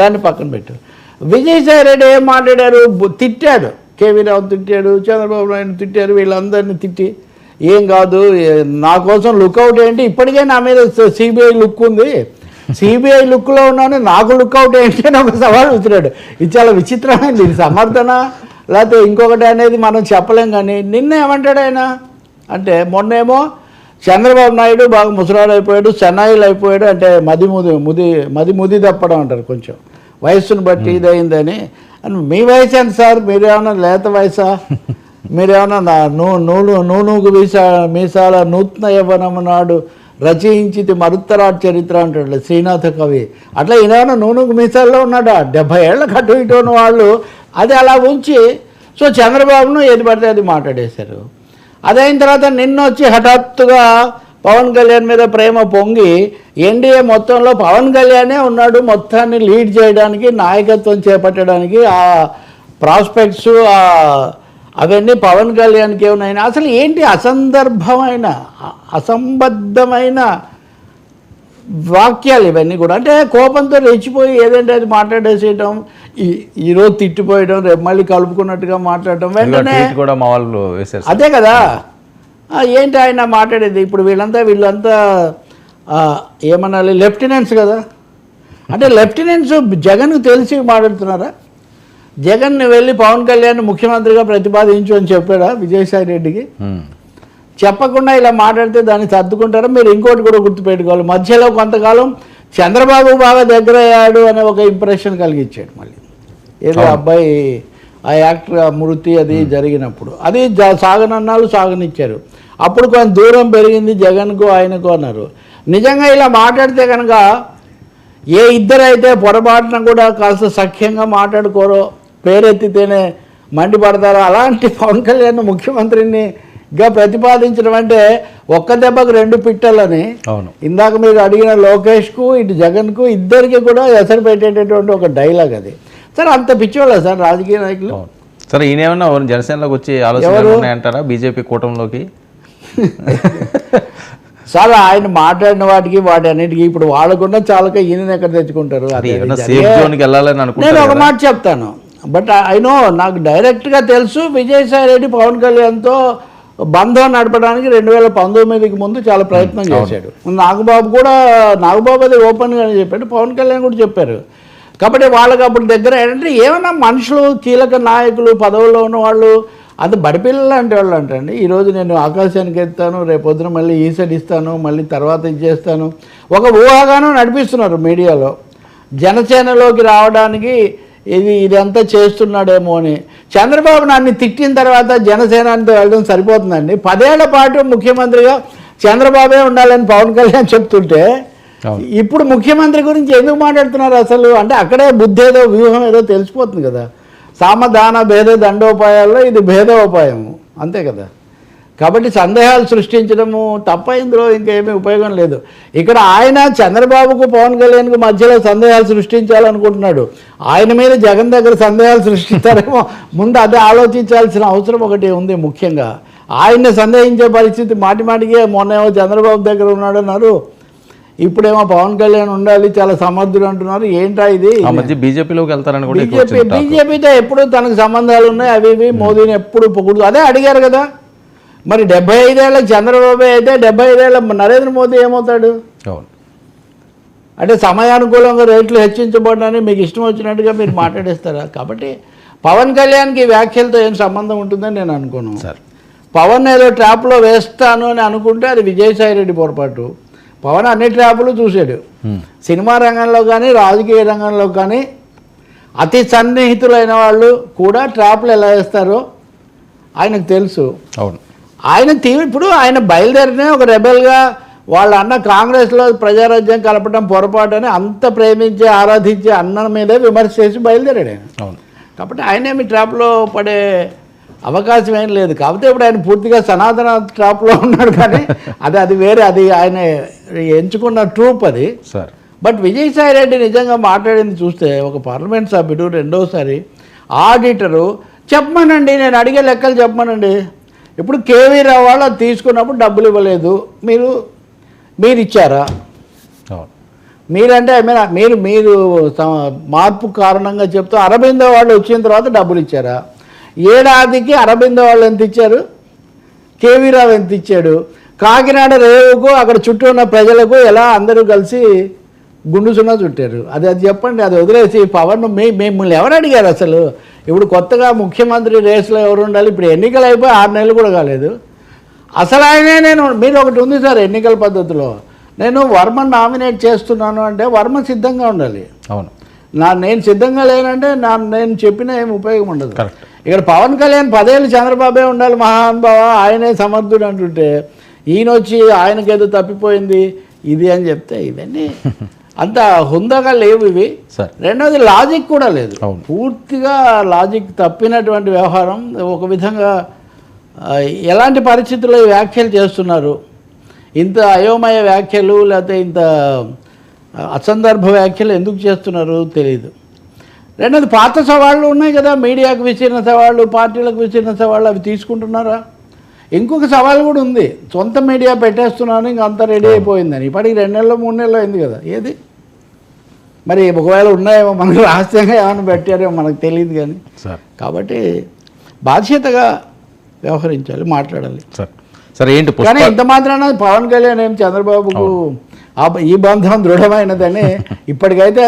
దాన్ని పక్కన పెట్టారు. విజయసాయి రెడ్డి ఏం మాట్లాడారు? తిట్టాడు, కేవీ రావు తిట్టాడు, చంద్రబాబు నాయుడు తిట్టారు, వీళ్ళందరినీ తిట్టి ఏం కాదు నా కోసం లుక్అవుట్ ఏంటి, ఇప్పటికే నా మీద సిబిఐ లుక్ ఉంది, సిబిఐ లుక్లో ఉన్నాను నాకు లుక్అవుట్ ఏంటి అని ఒక సవాల్ విసిరాడు. ఇది చాలా విచిత్రమైనది. ఇది సమర్థన లేకపోతే ఇంకొకటి అనేది మనం చెప్పలేం. కానీ నిన్న ఏమంటాడు ఆయన అంటే, మొన్నేమో చంద్రబాబు నాయుడు బాగా ముసలాడు అయిపోయాడు, చెన్నైలు అయిపోయాడు, అంటే మది తప్పడం అంటారు, కొంచెం వయస్సును బట్టి ఇదైందని. అని మీ వయసు ఎంత సార్, మీరేమన్నా లేత వయసా, మీరేమన్నా నూనూగు మీసాల నూతన యవ్వనము నాడు రచయించితి మరుత్తరాట్ చరిత్ర అంటాడు శ్రీనాథ కవి. అట్లా ఈయన నూనూగు మీసాల్లో ఉన్నాడా? 70 ఏళ్ళకి అటు ఇటు ఉన్న వాళ్ళు అది అలా ఉంచి సో చంద్రబాబును ఏది పడితే అది మాట్లాడేశారు. అదైన తర్వాత నిన్న వచ్చి హఠాత్తుగా పవన్ కళ్యాణ్ మీద ప్రేమ పొంగి ఎన్డీఏ మొత్తంలో పవన్ కళ్యాణే ఉన్నాడు మొత్తాన్ని లీడ్ చేయడానికి, నాయకత్వం చేపట్టడానికి, ఆ ప్రాస్పెక్ట్స్ అవన్నీ పవన్ కళ్యాణ్కి ఏమున్నాయి. అసలు ఏంటి అసందర్భమైన అసంబద్ధమైన వాక్యాలు ఇవన్నీ కూడా. అంటే కోపంతో రెచ్చిపోయి ఏదంటే అది మాట్లాడేసేయటం, ఈరోజు తిట్టిపోయడం, రేపు మళ్ళీ కలుపుకున్నట్టుగా మాట్లాడటం, వెంటనే కూడా మా వాళ్ళు అదే కదా. ఏంటి ఆయన మాట్లాడేది? ఇప్పుడు వీళ్ళంతా ఏమనాలి, లెఫ్టినెంట్స్ కదా. అంటే లెఫ్టినెంట్స్ జగన్కు తెలిసి మాట్లాడుతున్నారా? జగన్ని వెళ్ళి పవన్ కళ్యాణ్ ముఖ్యమంత్రిగా ప్రతిపాదించు అని చెప్పాడా విజయసాయి రెడ్డికి? చెప్పకుండా ఇలా మాట్లాడితే దాన్ని సర్దుకుంటారా? మీరు ఇంకోటి కూడా గుర్తుపెట్టుకోవాలి, మధ్యలో కొంతకాలం చంద్రబాబు బాగా దగ్గర అయ్యాడు అనే ఒక ఇంప్రెషన్ కలిగించాడు. మళ్ళీ ఏదో అబ్బాయి ఆ యాక్టర్ మృతి అది జరిగినప్పుడు అది సాగనన్నాళ్ళు సాగనిచ్చారు. అప్పుడు కొంచెం దూరం పెరిగింది జగన్కు ఆయనకు అన్నారు. నిజంగా ఇలా మాట్లాడితే కనుక ఏ ఇద్దరైతే పొరపాటున కూడా కాస్త సఖ్యంగా మాట్లాడుకోరో, పేరెత్తితేనే మండిపడతారో, అలాంటి పవన్ కళ్యాణ్ ముఖ్యమంత్రినిగా ప్రతిపాదించడం అంటే ఒక్క దెబ్బకు 2 పిట్టలని. ఇందాక మీరు అడిగిన లోకేష్కు ఇటు జగన్కు ఇద్దరికి కూడా ఎసరు పెట్టేటటువంటి ఒక డైలాగ్ అది. సార్ అంత పిచ్చోళ్ళ సార్ రాజకీయ నాయకులు? సరే ఈయనేమన్నా జనసేనలోకి వచ్చి ఆలోచనలు ఉన్నాయంటారా బీజేపీ కూటమిలోకి? సార్ ఆయన మాట్లాడిన వాటి అన్నిటికీ ఇప్పుడు వాళ్ళకుండా చాలక ఈయన ఎక్కడ తెచ్చుకుంటారు? నేను ఒక మాట చెప్తాను, బట్ అయినో నాకు డైరెక్ట్గా తెలుసు విజయసాయి రెడ్డి పవన్ కళ్యాణ్తో బంధం నడపడానికి 2019కి ముందు చాలా ప్రయత్నం చేశాడు. నాగబాబు అది ఓపెన్గానే చెప్పాడు, పవన్ కళ్యాణ్ కూడా చెప్పారు. కాబట్టి వాళ్ళకి అప్పుడు దగ్గర ఏంటంటే ఏమైనా మనుషులు కీలక నాయకులు పదవుల్లో ఉన్నవాళ్ళు అది బడిపిల్లలు అంటే వాళ్ళు అంటండి. ఈరోజు నేను ఆకాశానికి ఎత్తాను, రేపొద్దున మళ్ళీ ఈసెట్ ఇస్తాను, మళ్ళీ తర్వాత ఇది చేస్తాను, ఒక ఊహాగానం నడిపిస్తున్నారు మీడియాలో. జనసేనలోకి రావడానికి ఇదంతా చేస్తున్నాడేమో అని. చంద్రబాబు నాన్ని తిట్టిన తర్వాత జనసేనతో వెళ్ళడం సరిపోతుందండి? 10 ఏళ్ల పాటు ముఖ్యమంత్రిగా చంద్రబాబే ఉండాలని పవన్ కళ్యాణ్ చెప్తుంటే ఇప్పుడు ముఖ్యమంత్రి గురించి ఎందుకు మాట్లాడుతున్నారు అసలు? అంటే అక్కడే బుద్ధి ఏదో వ్యూహం ఏదో తెలిసిపోతుంది కదా. సామధాన భేద దండోపాయాల్లో ఇది భేదోపాయము, అంతే కదా. కాబట్టి సందేహాలు సృష్టించడము తప్ప ఇందులో ఇంకేమీ ఉపయోగం లేదు. ఇక్కడ ఆయన చంద్రబాబుకు పవన్ కళ్యాణ్కు మధ్యలో సందేహాలు సృష్టించాలనుకుంటున్నాడు. ఆయన మీద జగన్ దగ్గర సందేహాలు సృష్టిస్తారేమో, ముందు అదే ఆలోచించాల్సిన అవసరం ఒకటి ఉంది. ముఖ్యంగా ఆయన్ని సందేహించే పరిస్థితి మాటిమాటికి, మొన్నేమో చంద్రబాబు దగ్గర ఉన్నాడన్నారు, ఇప్పుడేమో పవన్ కళ్యాణ్ ఉండాలి చాలా సమర్థుడు అంటున్నారు. ఏంటా ఇది? బీజేపీలోకి వెళ్తారని బీజేపీతో ఎప్పుడు తనకు సంబంధాలు ఉన్నాయి, అవి ఇవి మోదీని ఎప్పుడు పొగుడు అదే అడిగారు కదా. మరి 75 ఏళ్ళ చంద్రబాబు అయితే 75 ఏళ్ళ నరేంద్ర మోదీ ఏమవుతాడు? అంటే సమయానుకూలంగా రేట్లు హెచ్చించబడ్డాని మీకు ఇష్టం వచ్చినట్టుగా మీరు మాట్లాడేస్తారా? కాబట్టి పవన్ కళ్యాణ్కి వ్యాఖ్యలతో ఏం సంబంధం ఉంటుందని నేను అనుకోను. పవన్ ఏదో ట్రాప్లో వేస్తాను అని అనుకుంటే అది విజయసాయి రెడ్డి పొరపాటు. పవన్ అన్ని ట్రాపులు చూశాడు. సినిమా రంగంలో కానీ రాజకీయ రంగంలో కానీ అతి సన్నిహితులైన వాళ్ళు కూడా ట్రాప్లు ఎలా వేస్తారో ఆయనకు తెలుసు. ఆయన ఇప్పుడు ఆయన బయలుదేరినే ఒక రెబెల్గా వాళ్ళ అన్న కాంగ్రెస్లో ప్రజారాజ్యం కలపడం పొరపాటు అని అంత ప్రేమించి ఆరాధించి అన్న మీదే విమర్శ చేసి బయలుదేరాడు ఆయన. కాబట్టి ఆయనేమి ట్రాప్లో పడే అవకాశం ఏం లేదు. కాకపోతే ఇప్పుడు ఆయన పూర్తిగా సనాతన ట్రాప్లో ఉన్నాడు. కానీ అది వేరే, అది ఆయన ఎంచుకున్న ట్రూప్ అది. బట్ విజయసాయి రెడ్డి నిజంగా మాట్లాడింది చూస్తే ఒక పార్లమెంట్ సభ్యుడు రెండోసారి ఆడిటరు చెప్పమనండి, నేను అడిగే లెక్కలు చెప్పమనండి. ఇప్పుడు కేవీ రావు వాళ్ళు తీసుకున్నప్పుడు డబ్బులు ఇవ్వలేదు, మీరు ఇచ్చారా? మీరంటే మీరు మార్పు కారణంగా చెప్తూ అరబిందో వాళ్ళు వచ్చిన తర్వాత డబ్బులు ఇచ్చారా? ఏడాదికి అరబిందో వాళ్ళు ఎంత ఇచ్చారు? కేవీ రావు ఎంత ఇచ్చాడు? కాకినాడ రేవుకు అక్కడ చుట్టూ ఉన్న ప్రజలకు ఎలా అందరూ కలిసి గుండు సున్నా చుట్టారు? అది చెప్పండి. అది వదిలేసి పవన్ మిమ్మల్ని ఎవరు అడిగారు అసలు? ఇప్పుడు కొత్తగా ముఖ్యమంత్రి రేసులో ఎవరు ఉండాలి? ఇప్పుడు ఎన్నికలు అయిపోయి 6 నెలలు కూడా కాలేదు. అసలు ఆయనే మీరు ఒకటి ఉంది సార్, ఎన్నికల పద్ధతిలో నేను వర్మను నామినేట్ చేస్తున్నాను అంటే వర్మ సిద్ధంగా ఉండాలి. అవును, నేను సిద్ధంగా లేనంటే నేను చెప్పిన ఏం ఉపయోగం ఉండదు. ఇక్కడ పవన్ కళ్యాణ్ 10 ఏళ్ళు చంద్రబాబే ఉండాలి మహానుభావ, ఆయనే సమర్థుడు అంటుంటే ఈయన వచ్చి ఆయనకేదో తప్పిపోయింది ఇది అని చెప్తే ఇవన్నీ అంత హుందాగా లేవు ఇవి. రెండోది లాజిక్ కూడా లేదు, పూర్తిగా లాజిక్ తప్పినటువంటి వ్యవహారం. ఒక విధంగా ఎలాంటి పరిస్థితుల్లో ఈ వ్యాఖ్యలు చేస్తున్నారు, ఇంత అయోమయ వ్యాఖ్యలు లేకపోతే ఇంత అసందర్భ వ్యాఖ్యలు ఎందుకు చేస్తున్నారు తెలియదు. రెండోది పాత సవాళ్ళు ఉన్నాయి కదా, మీడియాకు విసిరిన సవాళ్ళు, పార్టీలకు విసిరిన సవాళ్ళు, అవి తీసుకుంటున్నారా? ఇంకొక సవాల్ కూడా ఉంది, సొంత మీడియా పెట్టేస్తున్నాను ఇంక అంతా రెడీ అయిపోయిందని. ఇప్పటికి 2 నెలలు 3 నెలలు అయింది కదా, ఏది మరి ఒకవేళ ఉన్నాయేమో, మనకు రహస్యంగా ఏమైనా పెట్టారేమో మనకు తెలియదు. కానీ కాబట్టి బాధ్యతగా వ్యవహరించాలి, మాట్లాడాలి. సరే ఏంటి కానీ ఇంత మాత్రాన పవన్ కళ్యాణ్ ఏం చంద్రబాబుకు ఈ బంధం దృఢమైనదని ఇప్పటికైతే